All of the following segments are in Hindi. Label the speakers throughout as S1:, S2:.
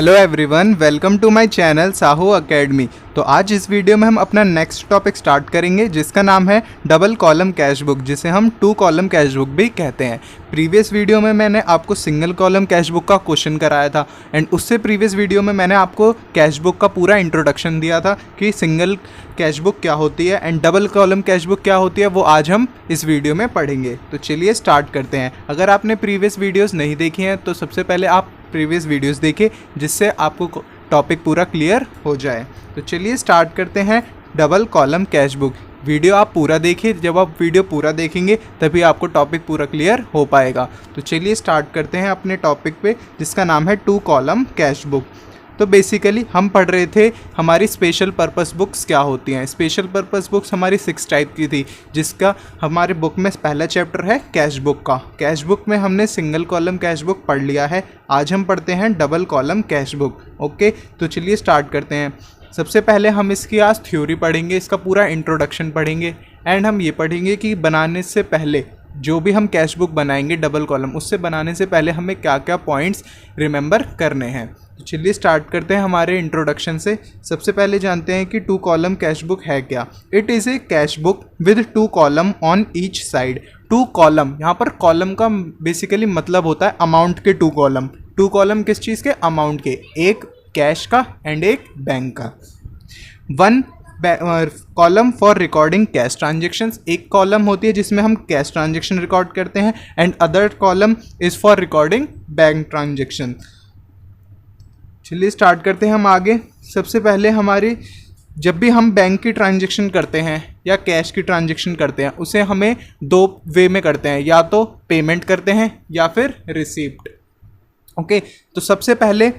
S1: Hello everyone, welcome to my channel Sahu academy. तो आज इस वीडियो में हम अपना नेक्स्ट टॉपिक स्टार्ट करेंगे जिसका नाम है डबल कॉलम कैश बुक, जिसे हम 2 कॉलम कैश बुक भी कहते हैं। प्रीवियस वीडियो में मैंने आपको सिंगल कॉलम कैश बुक का क्वेश्चन कराया था एंड उससे प्रीवियस वीडियो में मैंने आपको कैश बुक का पूरा इंट्रोडक्शन दिया था कि सिंगल कैश बुक क्या होती है and double column cash book क्या होती है, वो आज हम इस वीडियो में पढ़ेंगे। तो चलिए स्टार्ट करते हैं। अगर आपने प्रीवियस वीडियोज़ नहीं देखी हैं तो सबसे पहले आप प्रीवियस वीडियोस देखिए जिससे आपको टॉपिक पूरा क्लियर हो जाए। तो चलिए स्टार्ट करते हैं double column cash book. Video आप पूरा देखिए, जब आप वीडियो पूरा देखेंगे तभी आपको टॉपिक पूरा क्लियर हो पाएगा। तो चलिए स्टार्ट करते हैं अपने टॉपिक पे जिसका नाम है 2 कॉलम कैश बुक। तो बेसिकली हम पढ़ रहे थे हमारी स्पेशल पर्पस बुक्स क्या होती हैं। स्पेशल पर्पस बुक्स हमारी 6 टाइप की थी, जिसका हमारे बुक में पहला चैप्टर है कैश बुक का। कैश बुक में हमने सिंगल कॉलम कैश बुक पढ़ लिया है, आज हम पढ़ते हैं double column cash book. Okay, तो चलिए स्टार्ट करते हैं। सबसे पहले हम इसकी आज थ्योरी पढ़ेंगे, इसका पूरा इंट्रोडक्शन पढ़ेंगे एंड हम ये पढ़ेंगे कि बनाने से पहले जो भी हम कैश बुक बनाएंगे डबल कॉलम, उससे बनाने से पहले हमें क्या क्या पॉइंट्स रिमेंबर करने हैं। तो चलिए स्टार्ट करते हैं हमारे इंट्रोडक्शन से। सबसे पहले जानते हैं कि 2 कॉलम कैश बुक है क्या। It is a cash book with 2 column on each side. 2 column, यहाँ पर कॉलम का बेसिकली मतलब होता है अमाउंट के 2 कॉलम। 2 कॉलम किस चीज़ के? अमाउंट के, एक कैश का एंड एक बैंक का। 1 column for recording cash transactions, एक कॉलम होती है जिसमें हम कैश ट्रांजेक्शन रिकॉर्ड करते हैं and other column is for recording bank transaction. चलिए स्टार्ट करते हैं हम आगे। सबसे पहले हमारी जब भी हम बैंक की ट्रांजेक्शन करते हैं या कैश की ट्रांजेक्शन करते हैं उसे हमें 2 वे में करते हैं, या तो पेमेंट करते हैं या फिर रिसीप्ट। ओके, तो सबसे पहले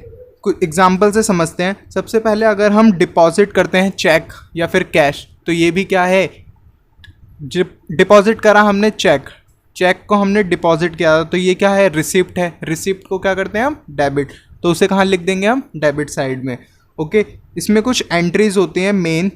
S1: कुछ एग्जाम्पल से समझते हैं। सबसे पहले अगर हम डिपॉजिट करते हैं चेक या फिर कैश, तो ये भी क्या है, डिपॉजिट करा हमने चेक को हमने डिपॉजिट किया, तो ये क्या है, रिसिप्ट है। रिसिप्ट को क्या करते हैं हम, डेबिट, तो उसे कहाँ लिख देंगे हम, डेबिट साइड में। ओके, इसमें कुछ एंट्रीज होती हैं मेन।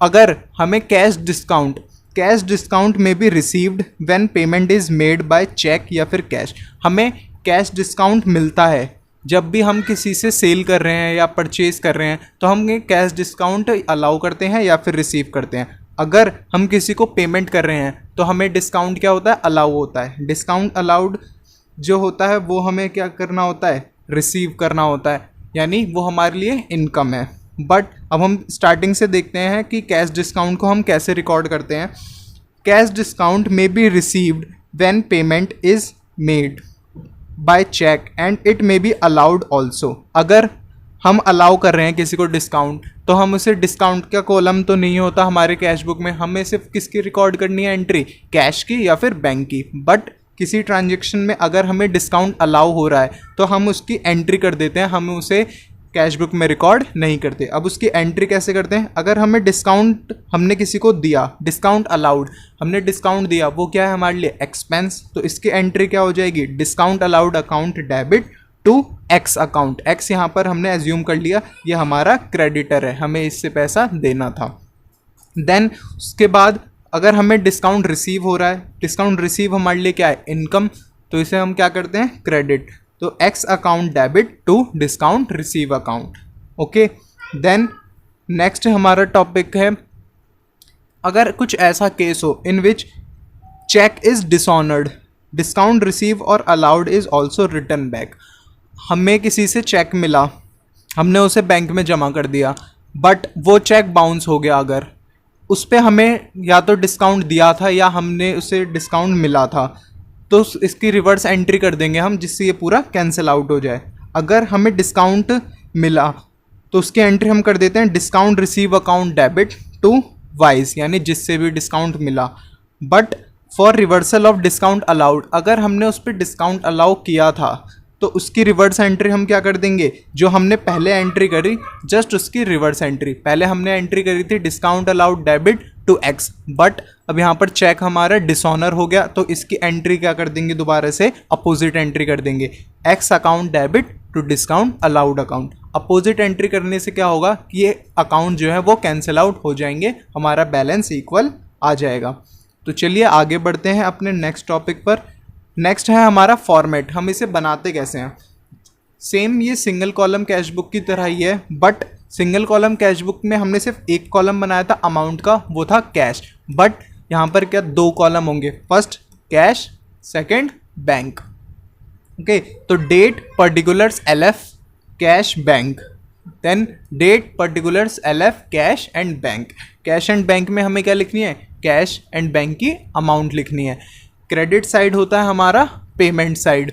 S1: अगर हमें cash discount may be received when payment is made by cheque या फिर कैश। हमें कैश डिस्काउंट मिलता है जब भी हम किसी से सेल कर रहे हैं या परचेज़ कर रहे हैं, तो हम कैश डिस्काउंट अलाउ करते हैं या फिर रिसीव करते हैं। अगर हम किसी को पेमेंट कर रहे हैं तो हमें डिस्काउंट क्या होता है, अलाउ होता है। डिस्काउंट अलाउड जो होता है वो हमें क्या करना होता है, रिसीव करना होता है, यानी वो हमारे लिए इनकम है। बट अब हम स्टार्टिंग से देखते हैं कि कैश डिस्काउंट को हम कैसे रिकॉर्ड करते हैं। Cash discount may be received when payment is made by cheque and it may be allowed also. अगर हम अलाउ कर रहे हैं किसी को डिस्काउंट, तो हम उसे डिस्काउंट का कॉलम तो नहीं होता हमारे कैश बुक में, हमें सिर्फ किसकी रिकॉर्ड करनी है एंट्री, कैश की या फिर बैंक की। बट किसी ट्रांजेक्शन में अगर हमें डिस्काउंट अलाउ हो रहा है तो हम उसकी एंट्री कर देते हैं, हम उसे कैश बुक में रिकॉर्ड नहीं करते। अब उसकी एंट्री कैसे करते हैं, अगर हमें डिस्काउंट हमने किसी को दिया, डिस्काउंट अलाउड, हमने डिस्काउंट दिया, वो क्या है हमारे लिए, एक्सपेंस, तो इसकी एंट्री क्या हो जाएगी, discount allowed account debit to X account. X यहाँ पर हमने एज्यूम कर लिया ये हमारा क्रेडिटर है, हमें इससे पैसा देना था। देन उसके बाद अगर हमें डिस्काउंट रिसीव हो रहा है, डिस्काउंट रिसीव हमारे लिए क्या है, इनकम, तो इसे हम क्या करते हैं, क्रेडिट, तो X account debit to discount receive account. Okay, then next हमारा टॉपिक है, अगर कुछ ऐसा केस हो in which cheque is dishonoured, discount receive और allowed is also return back. हमें किसी से चेक मिला, हमने उसे बैंक में जमा कर दिया, बट वो चेक बाउंस हो गया, अगर उस पर हमें या तो डिस्काउंट दिया था या हमने उसे डिस्काउंट मिला था, तो इसकी रिवर्स एंट्री कर देंगे हम, जिससे ये पूरा कैंसिल आउट हो जाए। अगर हमें डिस्काउंट मिला तो उसकी एंट्री हम कर देते हैं discount receive account debit to wise, यानी जिससे भी डिस्काउंट मिला। But for reversal of discount allowed, अगर हमने उस पर डिस्काउंट अलाउ किया था तो उसकी रिवर्स एंट्री हम क्या कर देंगे, जो हमने पहले एंट्री करी जस्ट उसकी रिवर्स एंट्री। पहले हमने एंट्री करी थी discount allowed debit to X, but अब यहाँ पर चेक हमारा डिसऑनर हो गया, तो इसकी एंट्री क्या कर देंगे, दोबारा से अपोजिट एंट्री कर देंगे, X account debit to discount allowed account. Opposite entry करने से क्या होगा कि ये अकाउंट जो है वो कैंसिल आउट हो जाएंगे, हमारा बैलेंस इक्वल आ जाएगा। तो चलिए आगे बढ़ते हैं अपने नेक्स्ट टॉपिक पर। नेक्स्ट है हमारा फॉर्मेट, हम इसे बनाते कैसे हैं। सेम ये सिंगल कॉलम कैश बुक की तरह ही है, but single column cash book में हमने सिर्फ एक कॉलम बनाया था अमाउंट का, वो था कैश। बट यहाँ पर क्या दो कॉलम होंगे, first cash, second bank. Okay, तो date particulars LF cash bank, then date particulars LF cash and bank. Cash and bank में हमें क्या लिखनी है, कैश एंड बैंक की अमाउंट लिखनी है। क्रेडिट साइड होता है हमारा payment side,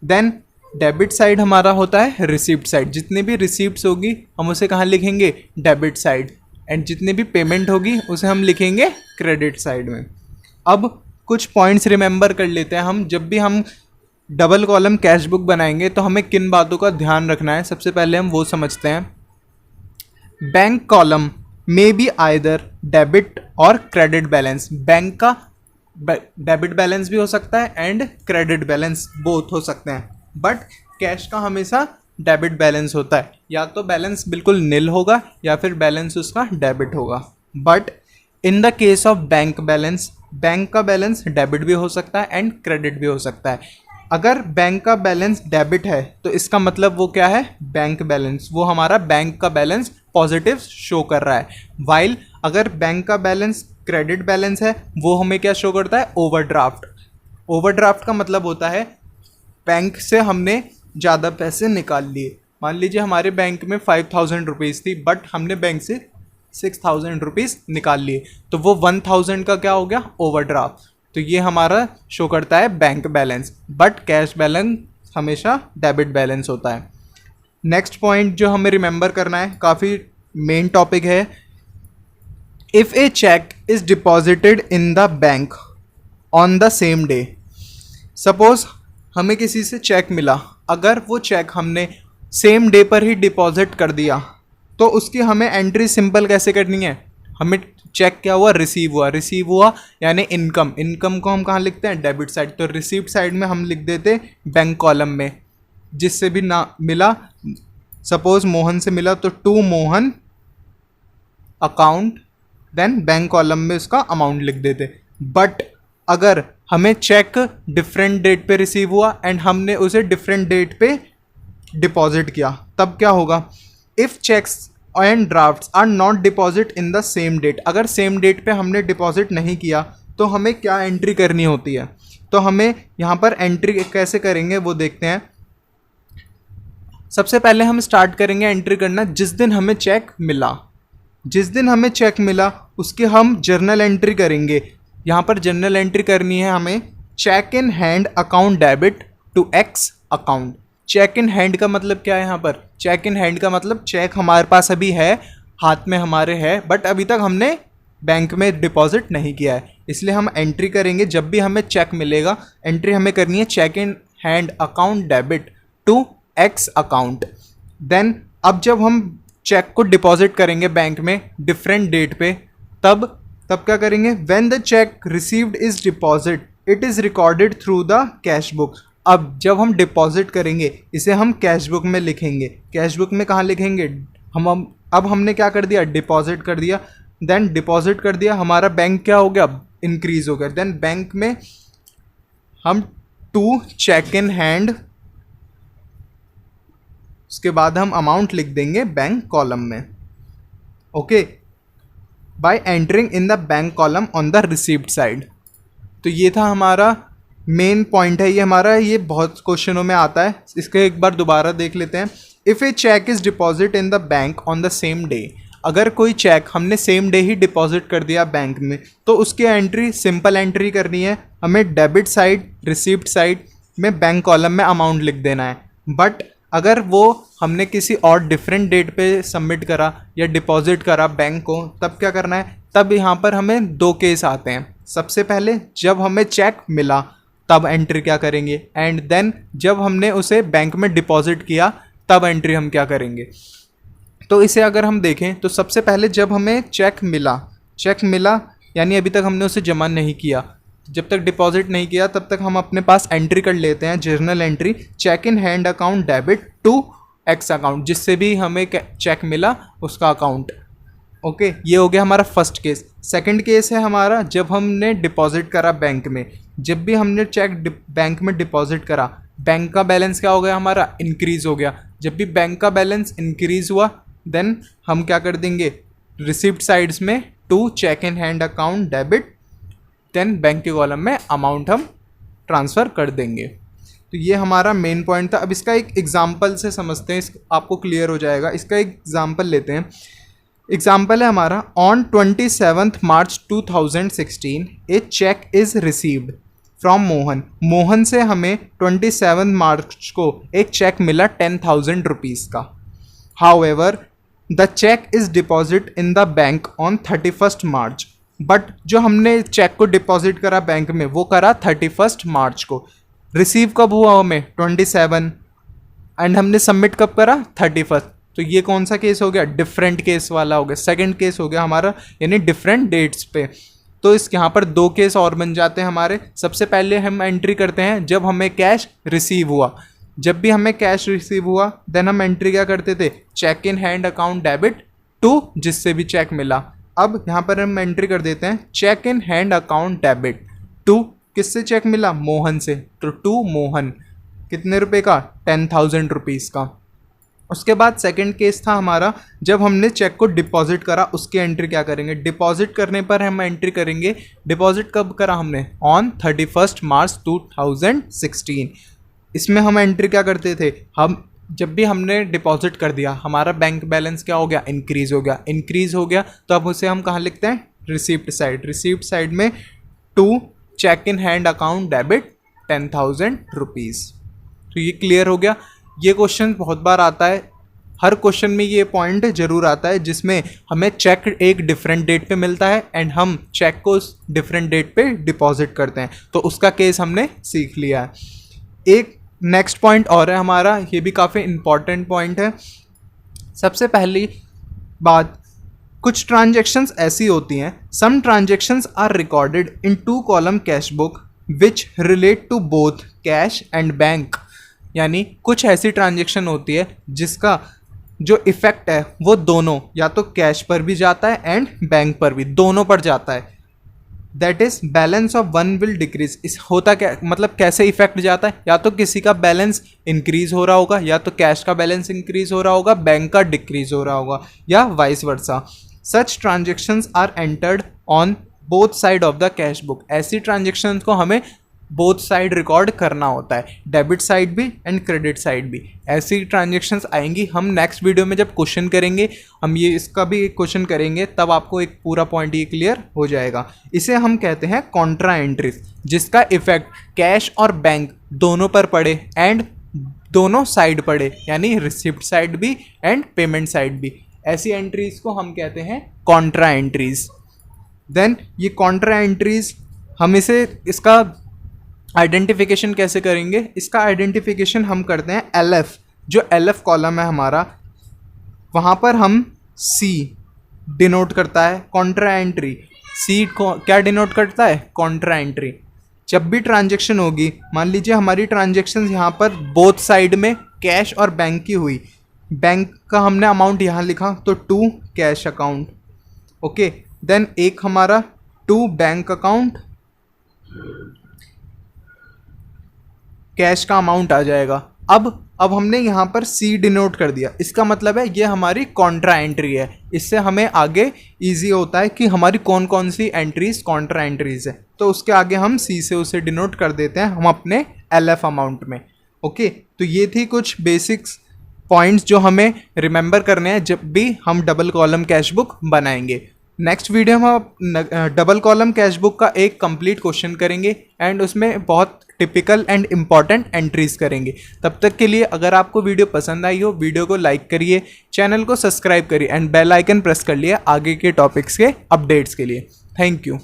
S1: then debit side हमारा होता है रिसीप्ट साइड। जितनी भी रिसीप्ट्स होगी हम उसे कहाँ लिखेंगे, डेबिट साइड, एंड जितनी भी पेमेंट होगी उसे हम लिखेंगे क्रेडिट साइड में। अब कुछ पॉइंट्स रिमेंबर कर लेते हैं हम, जब भी हम डबल कॉलम कैश बुक बनाएंगे तो हमें किन बातों का ध्यान रखना है, सबसे पहले हम वो समझते हैं। Bank column may be either debit और क्रेडिट बैलेंस। बैंक का डेबिट बैलेंस भी हो सकता है एंड क्रेडिट बैलेंस, बोथ हो सकते हैं, बट कैश का हमेशा डेबिट बैलेंस होता है। या तो बैलेंस बिल्कुल निल होगा या फिर बैलेंस उसका डेबिट होगा। But in the case of bank balance, bank का बैलेंस डेबिट भी हो सकता है एंड क्रेडिट भी हो सकता है। अगर बैंक का बैलेंस डेबिट है तो इसका मतलब वो क्या है, बैंक बैलेंस, वो हमारा बैंक का बैलेंस पॉजिटिव शो कर रहा है। वाइल अगर बैंक का बैलेंस क्रेडिट बैलेंस है, वो हमें क्या शो करता है, ओवरड्राफ्ट। ओवरड्राफ्ट का मतलब होता है बैंक से हमने ज़्यादा पैसे निकाल लिए। मान लीजिए हमारे बैंक में 5000 रुपीज़ थी, बट हमने बैंक से 6000 रुपीज़ निकाल लिए, तो वो 1000 का क्या हो गया, ओवरड्राफ्ट। तो ये हमारा शो करता है bank balance, but cash balance हमेशा डेबिट बैलेंस होता है। नेक्स्ट पॉइंट जो हमें रिमेंबर करना है, काफ़ी मेन टॉपिक है। If a cheque is deposited in the bank on the same day, suppose हमें किसी से चेक मिला, अगर वो चेक हमने सेम डे पर ही डिपॉजिट कर दिया तो उसकी हमें एंट्री सिंपल कैसे करनी है। हमें चेक क्या हुआ, रिसीव हुआ यानी इनकम। इनकम को हम कहाँ लिखते हैं, डेबिट साइड। तो रिसीप्ट साइड में हम लिख देते बैंक कॉलम में, जिससे भी ना मिला, सपोज मोहन से मिला तो to Mohan account, then bank column में उसका अमाउंट लिख देते। बट अगर हमें चेक डिफरेंट डेट पे रिसीव हुआ एंड हमने उसे डिफरेंट डेट पे डिपॉजिट किया, तब क्या होगा, if cheques and drafts are not deposit in the same date. अगर सेम डेट पे हमने डिपॉजिट नहीं किया तो हमें क्या एंट्री करनी होती है। तो हमें यहाँ पर एंट्री कैसे करेंगे वो देखते हैं। सबसे पहले हम स्टार्ट करेंगे एंट्री करना जिस दिन हमें चेक मिला। जिस दिन हमें चेक मिला उसकी हम जर्नल एंट्री करेंगे। यहाँ पर जर्नल एंट्री करनी है हमें, cheque in hand account debit to X account. Cheque in hand का मतलब क्या है, यहाँ पर चेक इन हैंड का मतलब चेक हमारे पास अभी है, हाथ में हमारे है, बट अभी तक हमने बैंक में डिपॉजिट नहीं किया है, इसलिए हम एंट्री करेंगे। जब भी हमें चेक मिलेगा एंट्री हमें करनी है cheque in hand account debit to X account. Then अब जब हम चेक को डिपॉजिट करेंगे बैंक में डिफरेंट डेट पे, तब क्या करेंगे, when the check received is deposit it is recorded through the cash book. अब जब हम डिपॉजिट करेंगे इसे हम कैश बुक में लिखेंगे। कैश बुक में कहाँ लिखेंगे, हम अब हमने क्या कर दिया, डिपॉजिट कर दिया। देन डिपॉजिट कर दिया, हमारा बैंक क्या हो गया, इंक्रीज हो गया। देन बैंक में हम टू चेक इन हैंड, उसके बाद हम अमाउंट लिख देंगे बैंक कॉलम में। Okay, bye entering in the bank column on the received side. तो ये था हमारा मेन पॉइंट है, ये हमारा, ये बहुत क्वेश्चनों में आता है, इसके एक बार दोबारा देख लेते हैं। If a cheque is deposit in the bank on the same day, अगर कोई चेक हमने सेम डे ही डिपॉजिट कर दिया बैंक में तो उसकी एंट्री सिंपल एंट्री करनी है हमें, डेबिट साइड रिसीप्ट साइड में बैंक कॉलम में अमाउंट लिख देना है। बट अगर वो हमने किसी और डिफरेंट डेट पे सबमिट करा या डिपॉजिट करा बैंक को, तब क्या करना है, तब यहाँ पर हमें दो केस आते हैं। सबसे पहले जब हमें चेक मिला तब एंट्री क्या करेंगे, एंड देन जब हमने उसे बैंक में डिपॉजिट किया तब एंट्री हम क्या करेंगे। तो इसे अगर हम देखें तो सबसे पहले जब हमें चेक मिला यानी अभी तक हमने उसे जमा नहीं किया, जब तक डिपॉजिट नहीं किया तब तक हम अपने पास एंट्री कर लेते हैं, journal entry, cheque in hand account debit to X account, जिससे भी हमें चेक मिला उसका अकाउंट। ओके, ये हो गया हमारा फर्स्ट केस। सेकंड केस है हमारा जब हमने डिपॉजिट करा बैंक में। जब भी हमने चेक बैंक में डिपॉजिट करा बैंक का बैलेंस क्या हो गया हमारा, इंक्रीज हो गया। जब भी बैंक का बैलेंस इंक्रीज हुआ देन हम क्या कर देंगे, रिसिप्ट साइड्स में to cheque in hand account debit, then bank के कॉलम में अमाउंट हम ट्रांसफ़र कर देंगे। तो ये हमारा मेन पॉइंट था। अब इसका एक एग्जांपल से समझते हैं, आपको क्लियर हो जाएगा। इसका एक एग्जांपल लेते हैं। एग्जाम्पल है हमारा, on 27 March 2016 a cheque is received from Mohan. Mohan से हमें 27 मार्च को एक चेक मिला 10,000 रुपीज़ का। However the cheque is deposit in the bank on 31 March. But जो हमने चेक को डिपॉजिट करा बैंक में वो करा 31 मार्च को। रिसीव कब हुआ हमें, 27, एंड हमने सबमिट कब करा, 31। तो ये कौन सा केस हो गया, डिफरेंट केस वाला हो गया। सेकंड केस हो गया हमारा, यानी डिफरेंट डेट्स पे। तो इस यहाँ पर दो केस और बन जाते हैं हमारे। सबसे पहले हम एंट्री करते हैं जब हमें कैश रिसीव हुआ। जब भी हमें कैश रिसीव हुआ देन हम एंट्री क्या करते थे, cheque in hand account debit to जिससे भी चेक मिला। अब यहाँ पर हम एंट्री कर देते हैं cheque in hand account debit to, किससे चेक मिला, मोहन से, तो टू मोहन, कितने रुपए का, 10,000 रुपीज़ का। उसके बाद सेकंड केस था हमारा, जब हमने चेक को डिपॉजिट करा उसकी एंट्री क्या करेंगे, डिपॉजिट करने पर हम एंट्री करेंगे, डिपॉजिट कब करा हमने, ऑन 31 मार्च 2016। इसमें हम एंट्री क्या करते थे, हम जब भी हमने डिपॉजिट कर दिया हमारा बैंक बैलेंस क्या हो गया, इंक्रीज़ हो गया। इंक्रीज़ हो गया तो अब उसे हम कहाँ लिखते हैं, रिसिप्ट साइड। रिसिप्ट साइड में to cheque in hand account debit 10,000 rupees. तो ये क्लियर हो गया। ये क्वेश्चन बहुत बार आता है, हर क्वेश्चन में ये पॉइंट ज़रूर आता है जिसमें हमें चेक एक डिफरेंट डेट पे मिलता है एंड हम चेक को उस डिफरेंट डेट पे डिपॉजिट करते हैं। तो उसका केस हमने सीख लिया है। एक नेक्स्ट पॉइंट और है हमारा, ये भी काफ़ी इम्पॉर्टेंट पॉइंट है। सबसे पहली बात, कुछ ट्रांजेक्शन्स ऐसी होती हैं, some transactions are recorded in 2 column cash book which relate to both cash and bank. यानी कुछ ऐसी ट्रांजेक्शन होती है जिसका जो इफ़ेक्ट है वो दोनों, या तो कैश पर भी जाता है एंड बैंक पर भी, दोनों पर जाता है। That is balance of one will decrease. इस होता क्या मतलब, कैसे इफेक्ट जाता है, या तो किसी का बैलेंस इंक्रीज हो रहा होगा, या तो कैश का बैलेंस इंक्रीज हो रहा होगा, बैंक का डिक्रीज हो रहा होगा, या vice versa. Such transactions are entered on both side of the cash book. ऐसी ट्रांजेक्शन्स को हमें बोथ साइड रिकॉर्ड करना होता है, डेबिट साइड भी एंड क्रेडिट साइड भी। ऐसी ट्रांजेक्शन्स आएंगी। हम नेक्स्ट वीडियो में जब क्वेश्चन करेंगे हम ये इसका भी एक क्वेश्चन करेंगे, तब आपको एक पूरा पॉइंट ये क्लियर हो जाएगा। इसे हम कहते हैं कॉन्ट्रा एंट्रीज, जिसका इफेक्ट कैश और बैंक दोनों पर पड़े एंड दोनों साइड पड़े, यानी रिसिप्ट साइड भी एंड पेमेंट साइड भी। ऐसी एंट्रीज को हम कहते हैं कॉन्ट्रा एंट्रीज। देन ये कॉन्ट्रा एंट्रीज हम इसका आइडेंटिफिकेशन कैसे करेंगे, इसका आइडेंटिफिकेशन हम करते हैं LF, जो LF कॉलम है हमारा, वहाँ पर हम C डिनोट करता है कॉन्ट्रा एंट्री। C को क्या डिनोट करता है, कॉन्ट्रा एंट्री। जब भी ट्रांजैक्शन होगी, मान लीजिए हमारी ट्रांजैक्शन यहाँ पर बोथ साइड में कैश और बैंक की हुई, बैंक का हमने अमाउंट यहाँ लिखा तो to cash account, okay. Then एक हमारा टू बैंक अकाउंट, कैश का अमाउंट आ जाएगा। अब हमने यहाँ पर C डिनोट कर दिया, इसका मतलब है ये हमारी कॉन्ट्रा एंट्री है। इससे हमें आगे इजी होता है कि हमारी कौन कौन सी एंट्रीज कॉन्ट्रा एंट्रीज है, तो उसके आगे हम C से उसे डिनोट कर देते हैं हम अपने LF अमाउंट में, ओके। तो ये थी कुछ बेसिक्स पॉइंट्स जो हमें रिमेंबर करने हैं जब भी हम डबल कॉलम कैश बुक बनाएंगे। नेक्स्ट वीडियो में हम डबल कॉलम कैश बुक का एक कंप्लीट क्वेश्चन करेंगे एंड उसमें बहुत टिपिकल एंड इम्पॉर्टेंट एंट्रीज करेंगे। तब तक के लिए अगर आपको वीडियो पसंद आई हो, वीडियो को लाइक करिए, चैनल को सब्सक्राइब करिए एंड बेल आइकन प्रेस कर लिए आगे के टॉपिक्स के अपडेट्स के लिए। Thank you.